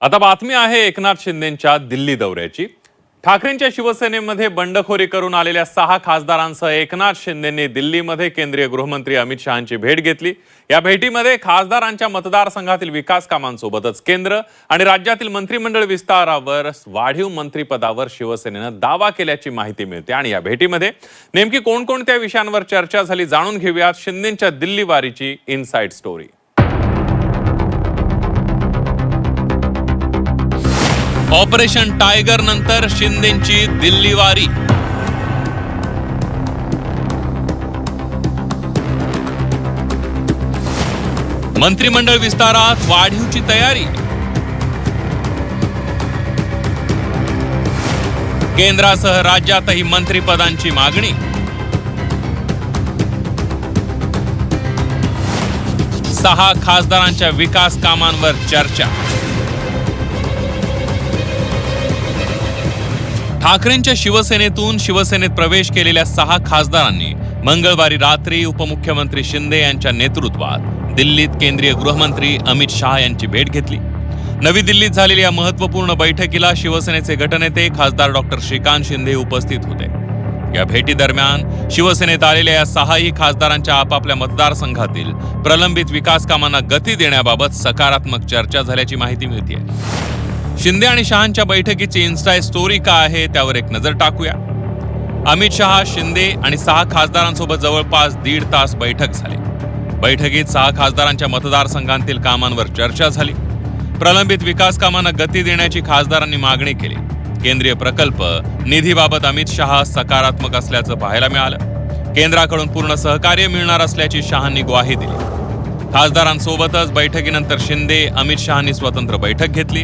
आता बातमी आहे एकनाथ शिंदेंच्या दिल्ली दौऱ्याची। ठाकरेंच्या शिवसेनेमध्ये बंडखोरी करून आलेल्या 6 खासदारांसह एकनाथ शिंदेंनी दिल्लीमध्ये केंद्रीय गृहमंत्री अमित शहांची भेट घेतली। या भेटीमध्ये खासदारांच्या मतदारसंघातील विकास कामांसोबतच केंद्र आणि राज्यातील मंत्रिमंडळ विस्तारावर वाढीव मंत्रिपदावर शिवसेनेनं दावा केल्याची माहिती मिळते। आणि या भेटीमध्ये नेमकी कोणकोणत्या विषयांवर चर्चा झाली जाणून घेऊयात शिंदेंच्या दिल्ली वारीची इनसाइड स्टोरी। ऑपरेशन टायगर नंतर शिंदेंची दिल्ली वारी। मंत्रिमंडळ विस्तारात वाढीवची तयारी। केंद्रासह राज्यातही मंत्रिपदांची मागणी। सहा खासदारांच्या विकास कामांवर चर्चा। ठाकरेंच्या शिवसेनेतून शिवसेनेत प्रवेश केलेल्या 6 खासदारांनी मंगळवारी रात्री उपमुख्यमंत्री शिंदे यांच्या नेतृत्वात दिल्लीत केंद्रीय गृहमंत्री अमित शहा यांची भेट घेतली। नवी दिल्लीत झालेल्या या महत्त्वपूर्ण बैठकीला शिवसेनेचे गटनेते खासदार डॉक्टर श्रीकांत शिंदे उपस्थित होते। या भेटीदरम्यान शिवसेनेत आलेल्या या 6ही खासदारांच्या आपापल्या मतदारसंघातील प्रलंबित विकास कामांना गती देण्याबाबत सकारात्मक चर्चा झाल्याची माहिती मिळते। शिंदे आणि शहांच्या बैठकीची इन्स्टा स्टोरी काय आहे त्यावर एक नजर टाकूया। अमित शहा, शिंदे आणि 6 खासदारांसोबत जवळपास 1.5 तास बैठक झाली। बैठकीत 6 खासदारांच्या मतदारसंघांतील कामांवर चर्चा झाली। प्रलंबित विकास कामांना गती देण्याची खासदारांनी मागणी केली। केंद्रीय प्रकल्प निधीबाबत अमित शहा सकारात्मक असल्याचं पाहायला मिळालं। केंद्राकडून पूर्ण सहकार्य मिळणार असल्याची शहांनी ग्वाही दिली। खासदारांसोबतच बैठकीनंतर शिंदे, अमित शहांनी स्वतंत्र बैठक घेतली।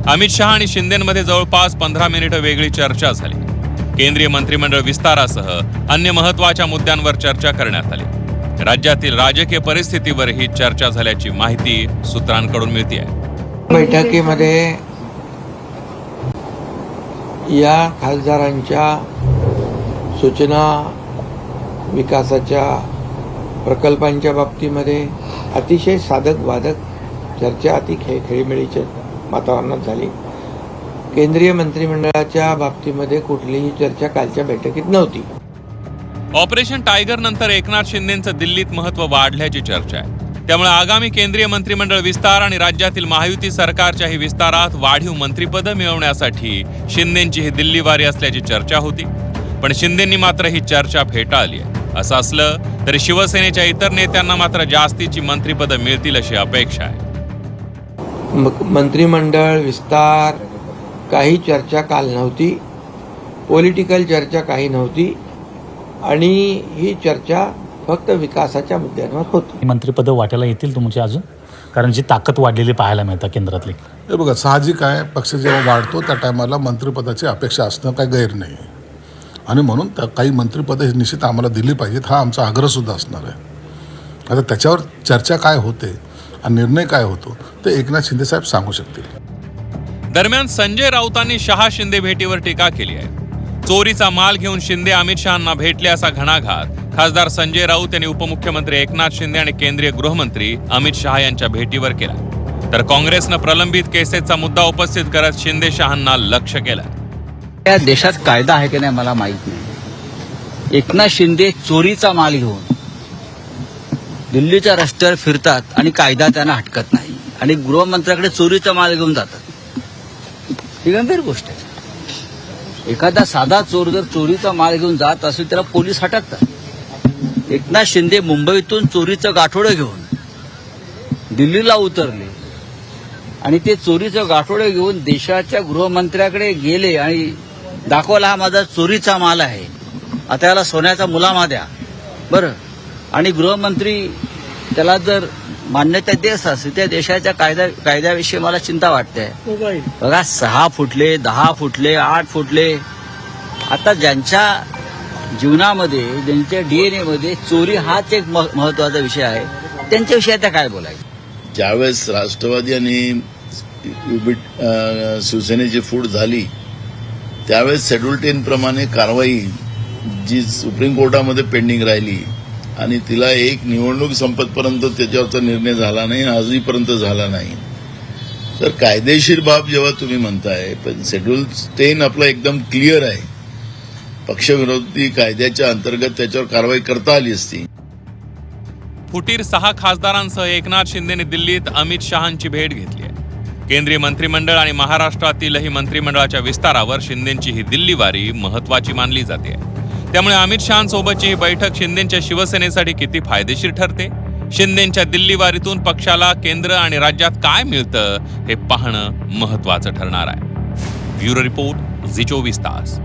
अमित शहा आणि शिंदेंमध्ये जवळपास 15 मिनिटं वेगळी चर्चा झाली। केंद्रीय मंत्रिमंडळ विस्तारासह अन्य महत्त्वाच्या मुद्द्यांवर चर्चा करण्यात आली। राज्यातील राजकीय परिस्थितीवरही चर्चा झाल्याची माहिती सूत्रांकडून मिळते आहे। बैठकीमध्ये या खासदारांच्या सूचना, विकासाच्या प्रकल्पांच्या बाबतीमध्ये अतिशय साधक वादक चर्चा अति खेळीमेळीच्या वातावरणात झाली। केंद्रीय मंत्रिमंडळाच्या बाबतीमध्ये कुठलीही चर्चा कालच्या बैठकीत नव्हती। ऑपरेशन टायगर नंतर एकनाथ शिंदेंचं दिल्लीत महत्त्व वाढल्याची चर्चा आहे। त्यामुळे आगामी केंद्रीय मंत्रिमंडळ विस्तार आणि राज्यातील महायुती सरकारच्याही विस्तारात वाढीव मंत्रिपदं मिळवण्यासाठी शिंदेंची ही दिल्ली वारी असल्याची चर्चा होती। पण शिंदेंनी मात्र ही चर्चा फेटाळली आहे। असं असलं तरी शिवसेनेच्या इतर नेत्यांना मात्र जास्तीची मंत्रिपदं मिळतील अशी अपेक्षा आहे। मंत्रिमंडळ विस्तार काही चर्चा काल नव्हती, पॉलिटिकल चर्चा काही नव्हती आणि ही चर्चा फक्त विकासाच्या मुद्द्यांवर होती। मंत्रिपदं वाटायला येतील तुमच्या अजून, कारण जी ताकद वाढलेली पाहायला मिळतं केंद्रातली। हे बघा, साहजिक आहे, पक्ष जेव्हा वाढतो त्या टायमाला मंत्रिपदाची अपेक्षा असणं काही गैर नाही आहे आणि म्हणून काही मंत्रिपदं ही निश्चित आम्हाला दिली पाहिजेत हा आमचा आग्रहसुद्धा असणार आहे। आता त्याच्यावर चर्चा काय होते आणि निर्णय काय होतो ते एकनाथ शिंदे साहेब सांगू शकतील। दरम्यान संजय राऊतांनी शहा शिंदे भेटीवर टीका केली आहे। चोरीचा माल घेऊन शिंदे अमित शहांना भेटले असा घणाघात खासदार संजय राऊत यांनी उपमुख्यमंत्री एकनाथ शिंदे आणि केंद्रीय गृहमंत्री अमित शहा यांच्या भेटीवर केला। तर काँग्रेसनं प्रलंबित केसेसचा मुद्दा उपस्थित करत शिंदे शहांना लक्ष्य केलं। या देशात कायदा आहे की नाही मला माहित नाही। एकनाथ शिंदे चोरीचा माल घेऊन दिल्लीच्या रस्त्यावर फिरतात आणि कायदा त्यांना हटकत नाही आणि गृहमंत्र्याकडे चोरीचा माल घेऊन जातात। ही गंभीर गोष्ट आहे। एखादा साधा चोर जर चोरीचा माल घेऊन जात असेल त्याला पोलीस हटकतात। एकनाथ शिंदे मुंबईतून चोरीचं गाठोडं घेऊन दिल्लीला उतरले आणि ते चोरीचं गाठोडं घेऊन देशाच्या गृहमंत्र्याकडे गेले आणि दाखवला हा माझा चोरीचा माल आहे, आता याला सोन्याचा मुलामा द्या बरं। आणि गृहमंत्री त्याला जर मान्यता देत असेल त्या देशाच्या कायद्याविषयी मला चिंता वाटते। बघा, 6 फुटले, 10 फुटले, 8 फुटले, आता ज्यांच्या जीवनामध्ये, ज्यांच्या DNA मध्ये चोरी हाच एक महत्वाचा विषय आहे, त्यांच्याविषयी आता काय बोलायचं। ज्यावेळेस राष्ट्रवादी आणि शिवसेनेची फूट झाली त्यावेळेस शेड्यूल 10 प्रमाणे कारवाई जी सुप्रीम कोर्टामध्ये पेंडिंग राहिली आणि तिला एक निवडणूक संपतपर्यंत त्याच्यावरचा निर्णय झाला नाही, आजहीपर्यंत झाला नाही। तर कायदेशीर बाब जेव्हा तुम्ही म्हणताय, पण शेड्यूल 10 आपला एकदम क्लिअर आहे. पक्षविरोधी कायद्याच्या अंतर्गत त्याच्यावर कारवाई करता आली असती. फुटीर 6 खासदारांसह एकनाथ शिंदेने दिल्लीत अमित शहांची भेट घेतली आहे. केंद्रीय मंत्रिमंडळ आणि महाराष्ट्रातीलही मंत्रिमंडळाच्या विस्तारावर शिंदेंची ही दिल्ली वारी महत्वाची मानली जाते. त्यामुळे अमित शहांसोबतची ही बैठक शिंदेंच्या शिवसेनेसाठी किती फायदेशीर ठरते? शिंदेंच्या दिल्ली वारीतून पक्षाला केंद्र आणि राज्यात काय मिळतं हे पाहणं महत्वाचं ठरणार आहे. ब्युरो रिपोर्ट, झी 24 तास.